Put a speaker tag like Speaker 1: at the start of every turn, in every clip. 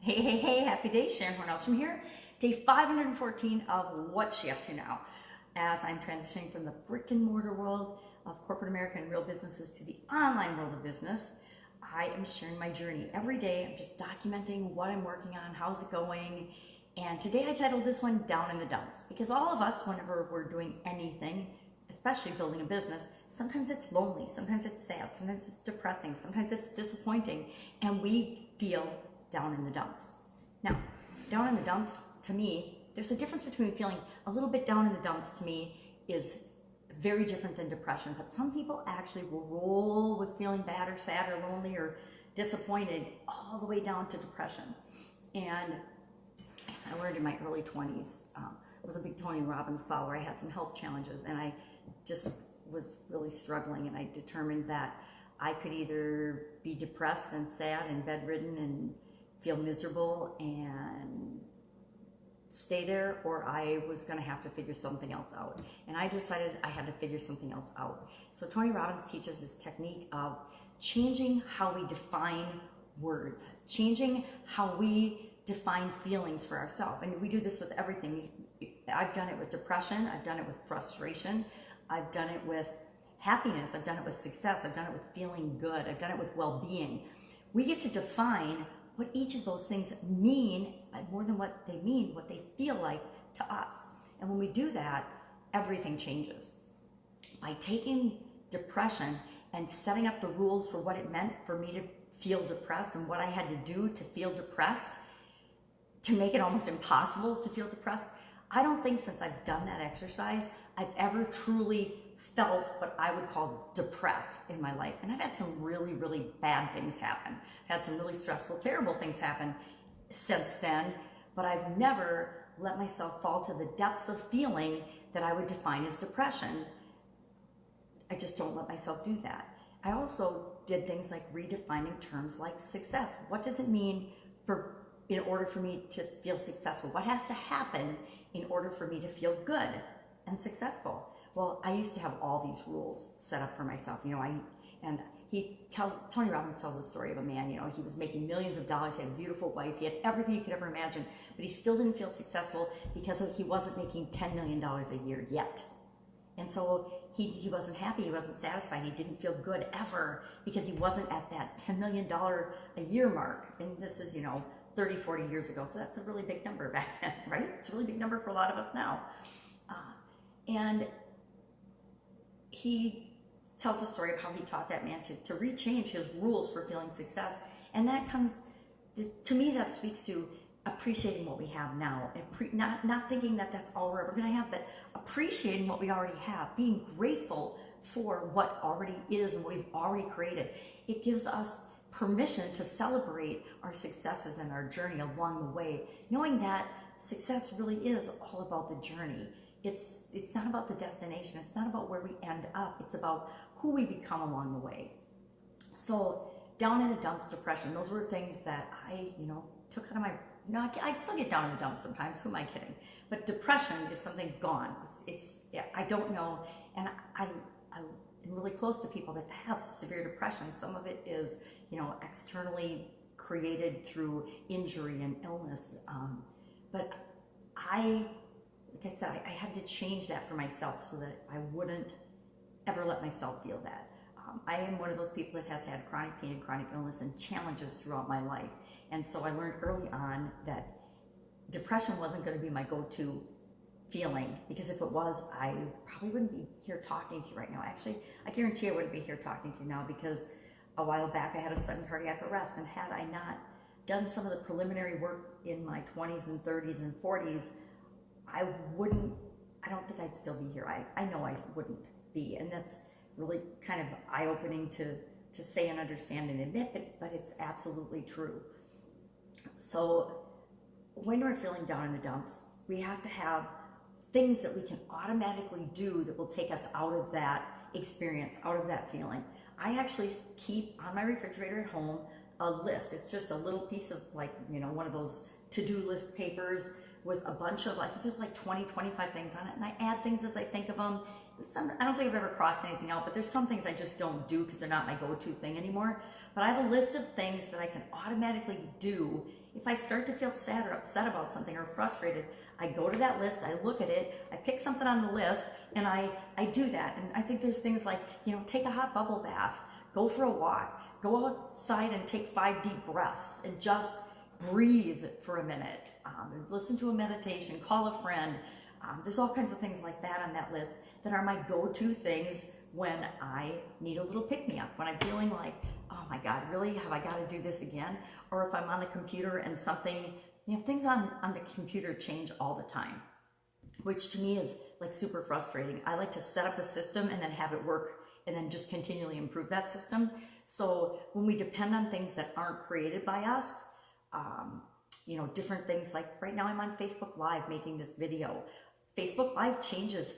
Speaker 1: Hey, happy day, Sharon Horne-Ellstrom here. Day 514 of What's She Up To Now, as I'm transitioning from the brick and mortar world of corporate America and real businesses to the online world of business. I am sharing my journey every day. I'm just documenting what I'm working on, how's it going. And today I titled this one Down in the Dumps, because all of us, whenever we're doing anything, especially building a business, sometimes it's lonely, sometimes it's sad, sometimes it's depressing, sometimes it's disappointing, and we feel down in the dumps. Now, down in the dumps, to me, there's a difference between feeling a little bit down in the dumps, to me, is very different than depression. But some people actually will roll with feeling bad or sad or lonely or disappointed all the way down to depression. And as I learned in my early 20s, I was a big Tony Robbins follower. I had some health challenges and I just was really struggling, and I determined that I could either be depressed and sad and bedridden and feel miserable and stay there, or I was going to have to figure something else out. And I decided I had to figure something else out. So Tony Robbins teaches this technique of changing how we define words, changing how we define feelings for ourselves. And we do this with everything. I've done it with depression. I've done it with frustration. I've done it with happiness. I've done it with success. I've done it with feeling good. I've done it with well-being. We get to define what each of those things mean, but more than what they mean, what they feel like to us. And when we do that, everything changes. By taking depression and setting up the rules for what it meant for me to feel depressed and what I had to do to feel depressed, to make it almost impossible to feel depressed, I don't think since I've done that exercise, I've ever truly felt what I would call depressed in my life. And I've had some really, really bad things happen. I've had some really stressful, terrible things happen since then, but I've never let myself fall to the depths of feeling that I would define as depression. I just don't let myself do that. I also did things like redefining terms like success. What does it mean in order for me to feel successful? What has to happen in order for me to feel good and successful? Well, I used to have all these rules set up for myself. Tony Robbins tells a story of a man, he was making millions of dollars, he had a beautiful wife, he had everything you could ever imagine, but he still didn't feel successful because he wasn't making $10 million a year yet. And so he wasn't happy, he wasn't satisfied, he didn't feel good ever because he wasn't at that $10 million a year mark. And this is, 30, 40 years ago, so that's a really big number back then, right? It's a really big number for a lot of us now. And he tells the story of how he taught that man to rechange his rules for feeling success. And that comes, to me, that speaks to appreciating what we have now. And not thinking that that's all we're ever going to have, but appreciating what we already have. Being grateful for what already is and what we've already created. It gives us permission to celebrate our successes and our journey along the way. Knowing that success really is all about the journey. It's not about the destination. It's not about where we end up. It's about who we become along the way. So down in the dumps, depression, those were things that I, took out of my, I still get down in the dumps sometimes. Who am I kidding? But depression is something gone. I don't know. And I'm really close to people that have severe depression. Some of it is, externally created through injury and illness. But like I said, I had to change that for myself so that I wouldn't ever let myself feel that. I am one of those people that has had chronic pain and chronic illness and challenges throughout my life. And so I learned early on that depression wasn't going to be my go-to feeling, because if it was, I probably wouldn't be here talking to you right now. Actually, I guarantee I wouldn't be here talking to you now, because a while back I had a sudden cardiac arrest, and had I not done some of the preliminary work in my 20s and 30s and 40s, I don't think I'd still be here. I know I wouldn't be, and that's really kind of eye-opening to say and understand and admit, but it's absolutely true. So when we're feeling down in the dumps, we have to have things that we can automatically do that will take us out of that experience, out of that feeling. I actually keep on my refrigerator at home a list. It's just a little piece of one of those to-do list papers with a bunch of, I think there's like 20, 25 things on it, and I add things as I think of them. I don't think I've ever crossed anything out, but there's some things I just don't do because they're not my go-to thing anymore. But I have a list of things that I can automatically do if I start to feel sad or upset about something or frustrated, I go to that list, I look at it, I pick something on the list, and I do that. And I think there's things like, take a hot bubble bath, go for a walk, go outside and take 5 deep breaths and just breathe for a minute, listen to a meditation, call a friend. There's all kinds of things like that on that list that are my go-to things when I need a little pick-me-up, when I'm feeling like, oh my God, really, have I got to do this again? Or if I'm on the computer and something, things on the computer change all the time, which to me is like super frustrating. I like to set up a system and then have it work and then just continually improve that system. So when we depend on things that aren't created by us, different things like right now I'm on Facebook Live making this video. Facebook Live changes,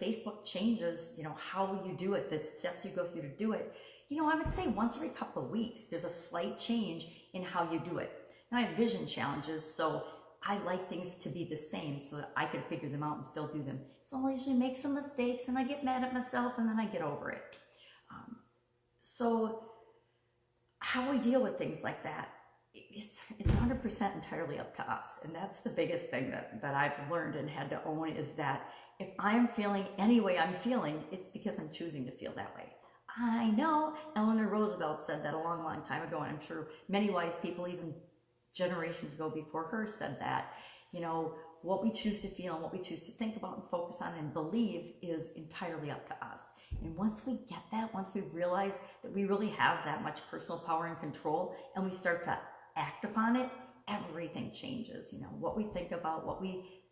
Speaker 1: how you do it, the steps you go through to do it. I would say once every couple of weeks, there's a slight change in how you do it. Now I have vision challenges, so I like things to be the same so that I can figure them out and still do them. So I usually make some mistakes and I get mad at myself and then I get over it. So how we deal with things like that, it's 100% entirely up to us. And that's the biggest thing that I've learned and had to own, is that if I'm feeling any way I'm feeling, it's because I'm choosing to feel that way. I know Eleanor Roosevelt said that a long, long time ago, and I'm sure many wise people, even generations ago before her, said that, what we choose to feel and what we choose to think about and focus on and believe is entirely up to us. And once we get that, once we realize that we really have that much personal power and control, and we start to act upon it, everything changes. What we think about, what we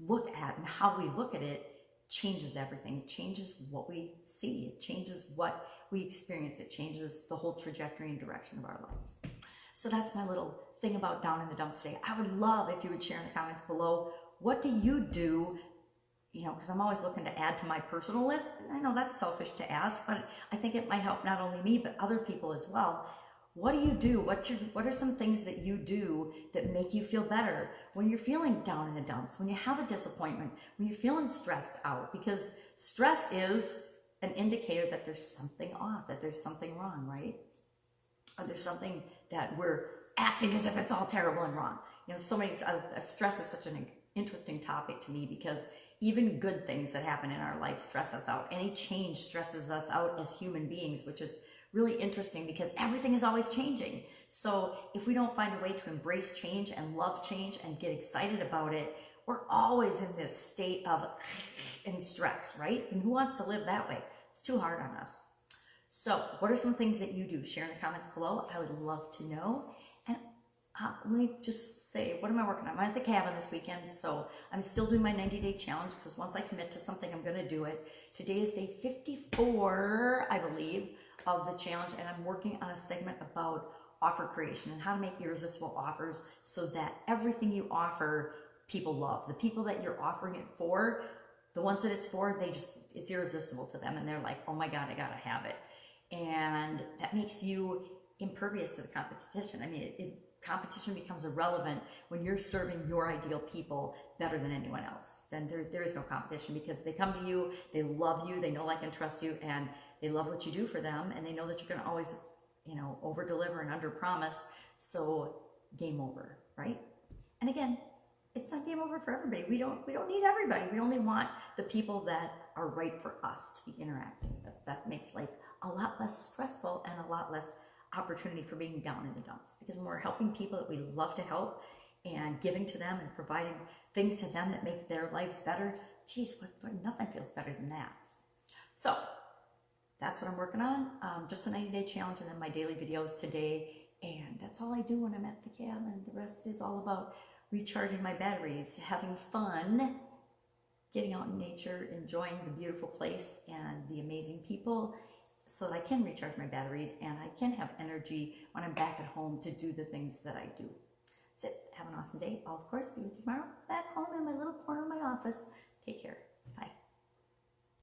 Speaker 1: look at, and how we look at it changes everything. It changes what we see. It changes what we experience. It changes the whole trajectory and direction of our lives. So that's my little thing about Down in the Dumps today. I would love if you would share in the comments below, what do you do? Because I'm always looking to add to my personal list. And I know that's selfish to ask, but I think it might help not only me, but other people as well. What do you do? What are some things that you do that make you feel better when you're feeling down in the dumps, when you have a disappointment, when you're feeling stressed out? Because stress is an indicator that there's something off, that there's something wrong, right? Or there's something that we're acting as if it's all terrible and wrong. Stress is such an interesting topic to me, because even good things that happen in our life stress us out. Any change stresses us out as human beings, which is really interesting because everything is always changing. So if we don't find a way to embrace change and love change and get excited about it, we're always in this state of in stress, right? And who wants to live that way? It's too hard on us. So what are some things that you do? Share in the comments below. I would love to know. And let me just say, what am I working on? I'm at the cabin this weekend, so I'm still doing my 90-day challenge, because once I commit to something, I'm going to do it. Today is day 54, I believe, of the challenge, and I'm working on a segment about offer creation and how to make irresistible offers so that everything you offer, people love. The people that you're offering it for, the ones that it's for, it's irresistible to them, and they're like, oh my God, I gotta have it. And that makes you impervious to the competition. I mean, competition becomes irrelevant when you're serving your ideal people better than anyone else. Then there is no competition, because they come to you, they love you, they know, like, and trust you, and they love what you do for them, and they know that you're going to always, over deliver and under promise. So game over, right? And again, it's not game over for everybody. We don't need everybody. We only want the people that are right for us to be interacting with. That makes life a lot less stressful and a lot less opportunity for being down in the dumps, because when we're helping people that we love to help and giving to them and providing things to them that make their lives better, geez, nothing feels better than that. So that's what I'm working on. Just a 90-day challenge, and then my daily videos today. And that's all I do when I'm at the cabin. The rest is all about recharging my batteries, having fun, getting out in nature, enjoying the beautiful place and the amazing people, so that I can recharge my batteries and I can have energy when I'm back at home to do the things that I do. That's it. Have an awesome day. I'll, of course, be with you tomorrow back home in my little corner of my office. Take care. Bye.